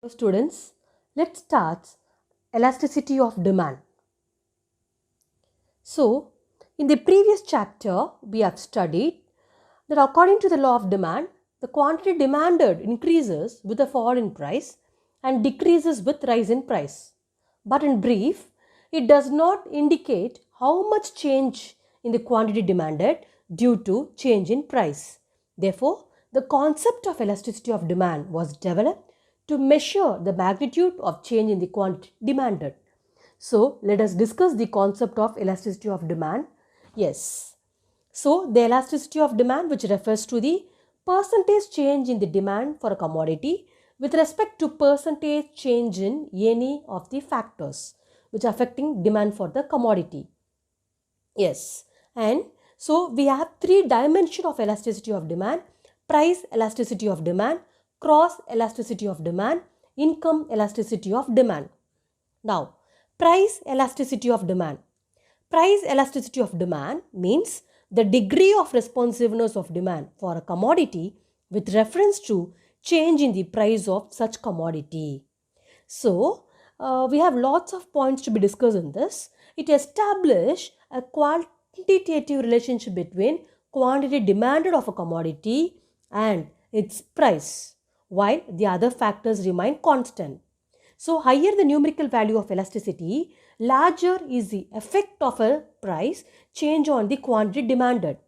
Students, let's start elasticity of demand. So, in the previous chapter, we have studied that according to the law of demand, the quantity demanded increases with a fall in price and decreases with rise in price. But in brief, it does not indicate how much change in the quantity demanded due to change in price. Therefore, the concept of elasticity of demand was developed to measure the magnitude of change in the quantity demanded. So, let us discuss the concept of elasticity of demand. Yes. So, the elasticity of demand, which refers to the percentage change in the demand for a commodity with respect to percentage change in any of the factors which are affecting demand for the commodity. Yes. And so, we have three dimensions of elasticity of demand: price elasticity of demand, cross elasticity of demand, income elasticity of demand. Now, price elasticity of demand. Price elasticity of demand means the degree of responsiveness of demand for a commodity with reference to change in the price of such commodity. So, we have lots of points to be discussed in this. It establishes a quantitative relationship between quantity demanded of a commodity and its price, while the other factors remain constant. So, higher the numerical value of elasticity, larger is the effect of a price change on the quantity demanded.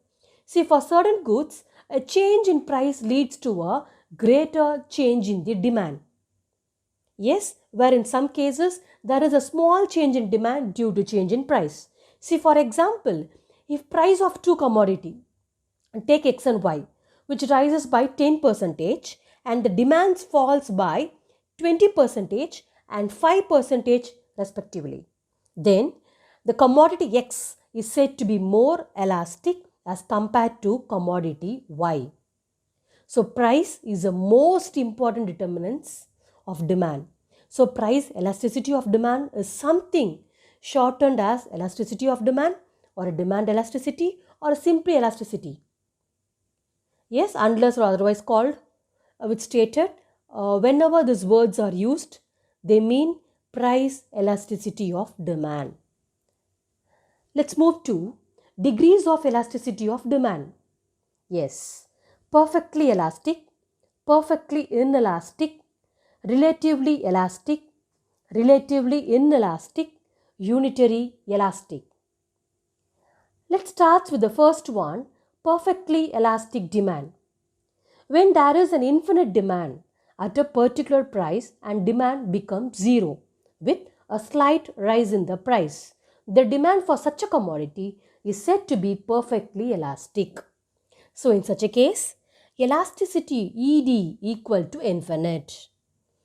See, for certain goods, a change in price leads to a greater change in the demand. Yes, where in some cases there is a small change in demand due to change in price. See, for example, if price of two commodity, take X and Y, which rises by 10% and the demands falls by 20% and 5% respectively, then the commodity X is said to be more elastic as compared to commodity Y. So price is the most important determinants of demand. So price elasticity of demand is something shortened as elasticity of demand or a demand elasticity or simply elasticity. Yes, unless or otherwise called, which stated whenever these words are used, they mean price elasticity of demand. Let's move to degrees of elasticity of demand. Yes, perfectly elastic, perfectly inelastic, relatively elastic, relatively inelastic, unitary elastic. Let's start with the first one, perfectly elastic demand. When there is an infinite demand at a particular price and demand becomes zero with a slight rise in the price, the demand for such a commodity is said to be perfectly elastic. So in such a case, elasticity ED equal to infinite.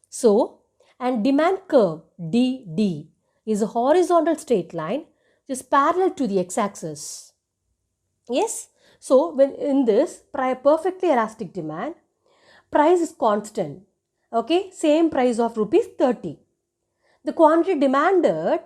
So, and demand curve DD is a horizontal straight line which is parallel to the x-axis. Yes, so when in this perfectly elastic demand, price is constant. Okay, same price of rupees 30. The quantity demanded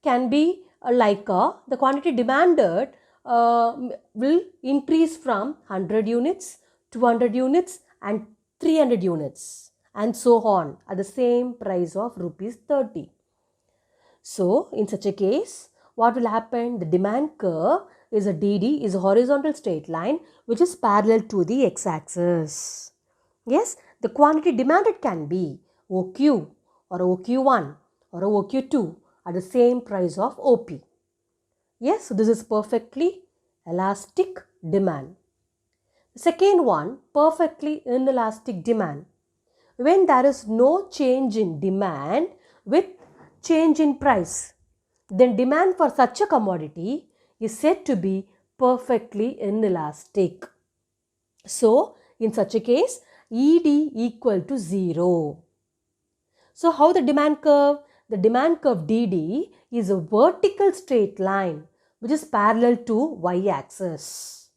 can be the quantity demanded will increase from 100 units, 200 units and 300 units and so on at the same price of rupees 30. So, in such a case, what will happen? The demand curve is a DD is a horizontal straight line which is parallel to the x-axis. Yes, the quantity demanded can be OQ or OQ1 or OQ2 at the same price of OP. Yes, so this is perfectly elastic demand. The second one, perfectly inelastic demand. When there is no change in demand with change in price, then demand for such a commodity is said to be perfectly inelastic. So, in such a case, ED equal to 0. So, how the demand curve? The demand curve DD is a vertical straight line which is parallel to y-axis.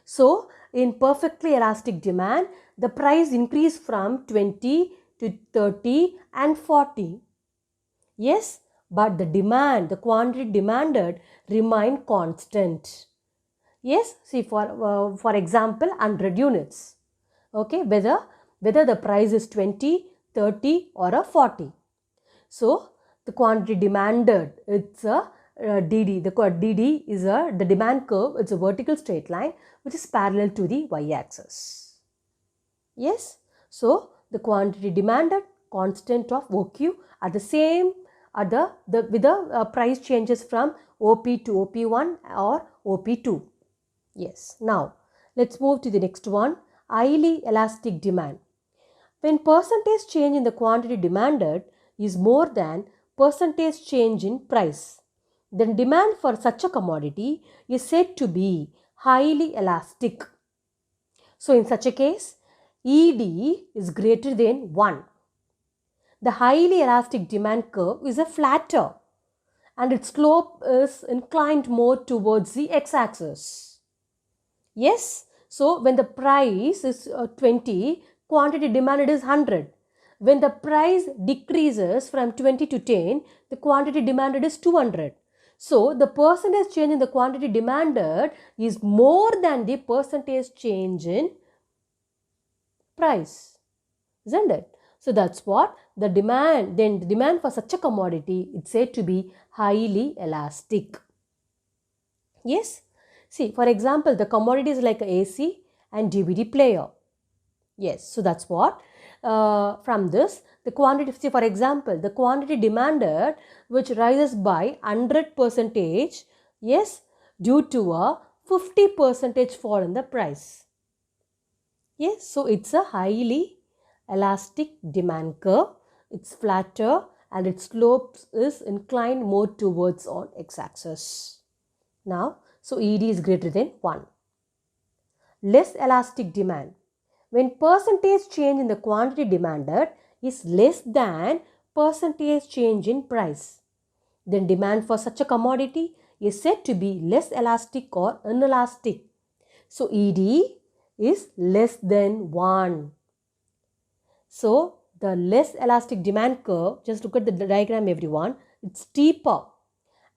So, in perfectly elastic demand, the price increase from 20 to 30 and 40. Yes, but the demand, the quantity demanded remain constant. Yes, see for example 100 units. Okay, whether the price is 20, 30 or a 40. So the quantity demanded, it's a DD. The DD is the demand curve. It's a vertical straight line which is parallel to the y-axis. Yes. So the quantity demanded, constant of OQ are the same with the price changes from OP to OP1 or OP2. Yes. Now let's move to the next one. Highly elastic demand. When percentage change in the quantity demanded is more than percentage change in price, then demand for such a commodity is said to be highly elastic. So in such a case, ED is greater than 1. The highly elastic demand curve is a flatter and its slope is inclined more towards the x-axis. Yes, so when the price is 20, quantity demanded is 100. When the price decreases from 20 to 10, the quantity demanded is 200. So the percentage change in the quantity demanded is more than the percentage change in price, isn't it? So that's what the demand, then the demand for such a commodity is said to be highly elastic. Yes. See, for example, the commodities like AC and DVD player. Yes, so that's what. From this, the quantity, see, for example, the quantity demanded which rises by 100%, yes, due to a 50% fall in the price. Yes, so it's a highly elastic demand curve. It's flatter and its slope is inclined more towards on x-axis. Now, so ED is greater than 1. Less elastic demand. When percentage change in the quantity demanded is less than percentage change in price, then demand for such a commodity is said to be less elastic or inelastic. So ED is less than 1. So the less elastic demand curve, just look at the diagram everyone, it's steeper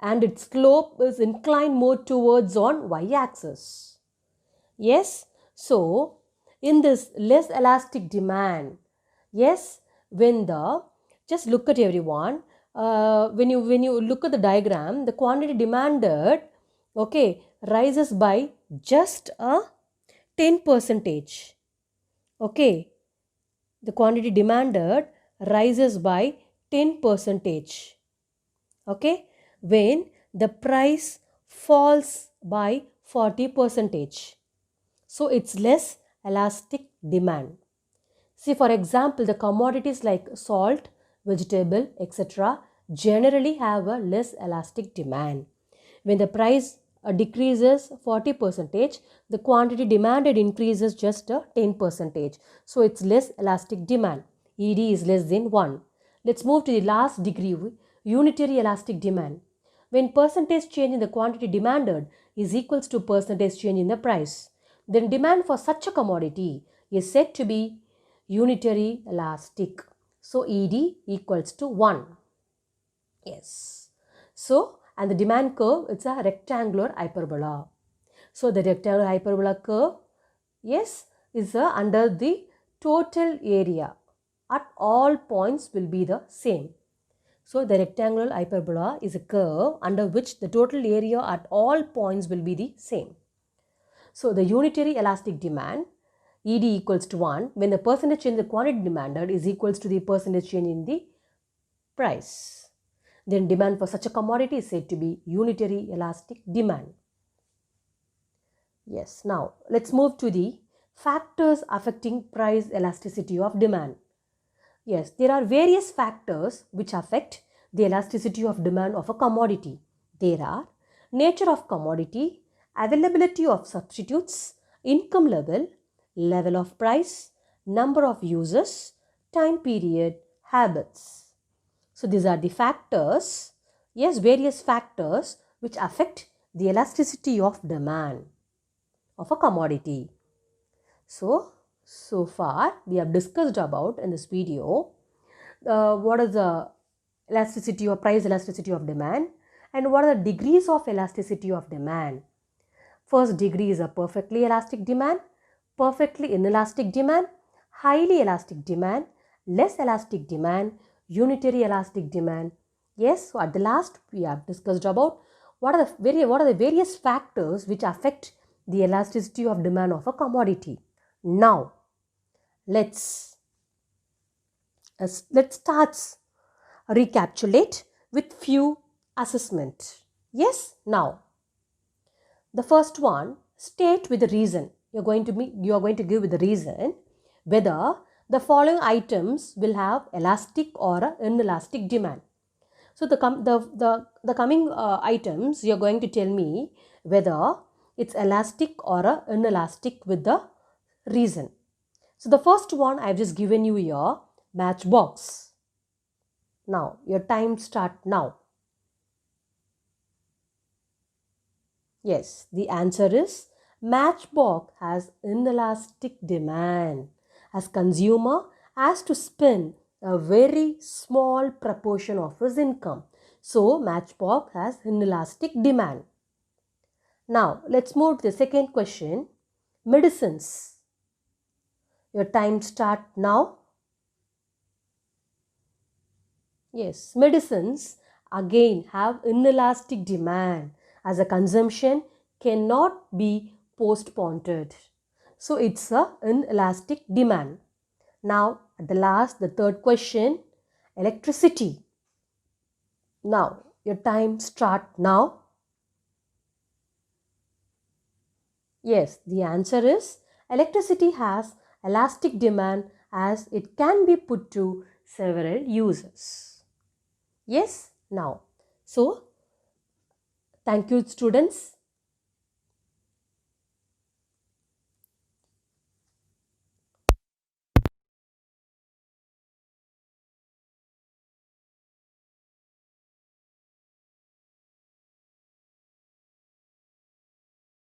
and its slope is inclined more towards on y-axis. Yes, so in this less elastic demand, yes, when the, just look at everyone, when you look at the diagram, the quantity demanded, okay, rises by just a 10%. Okay, the quantity demanded rises by 10%. Okay, when the price falls by 40%. So it's less elastic demand. See, for example, the commodities like salt, vegetable, etc. generally have a less elastic demand. When the price decreases 40%, the quantity demanded increases just 10%. So it's less elastic demand. ED is less than 1. Let's move to the last degree, unitary elastic demand. When percentage change in the quantity demanded is equals to percentage change in the price, then demand for such a commodity is said to be unitary elastic. So ED equals to 1. Yes. So, and the demand curve, it's a rectangular hyperbola. So the rectangular hyperbola curve, yes, is under the total area. At all points will be the same. So the rectangular hyperbola is a curve under which the total area at all points will be the same. So the unitary elastic demand, ED equals to 1, when the percentage change in the quantity demanded is equals to the percentage change in the price. Then demand for such a commodity is said to be unitary elastic demand. Yes, now let's move to the factors affecting price elasticity of demand. Yes, there are various factors which affect the elasticity of demand of a commodity. There are nature of commodity, availability of substitutes, income level, level of price, number of users, time period, habits. So these are the factors, yes, various factors which affect the elasticity of demand of a commodity. So far we have discussed about in this video what is the elasticity or price elasticity of demand and what are the degrees of elasticity of demand. First degree is a perfectly elastic demand, perfectly inelastic demand, highly elastic demand less elastic demand, unitary elastic demand. Yes, so at the last we have discussed about what are the various factors which affect the elasticity of demand of a commodity. Now, let's start recapitulate with few assessment. Yes, now the first one, state with the reason. You are going to give with the reason whether the following items will have elastic or inelastic demand. So the coming items, you are going to tell me whether it's elastic or inelastic with the reason. So the first one I've just given you here, matchbox. Now your time start now. Yes, the answer is matchbox has inelastic demand as consumer has to spend a very small proportion of his income. So matchbox has inelastic demand. Now let's move to the second question. Medicines. Your time start now. Yes, medicines again have inelastic demand as a consumption cannot be postponed. So it's a inelastic demand. Now at the last, the third question, electricity. Now your time start now. Yes, the answer is electricity has elastic demand as it can be put to several uses. Yes, now. So, thank you students.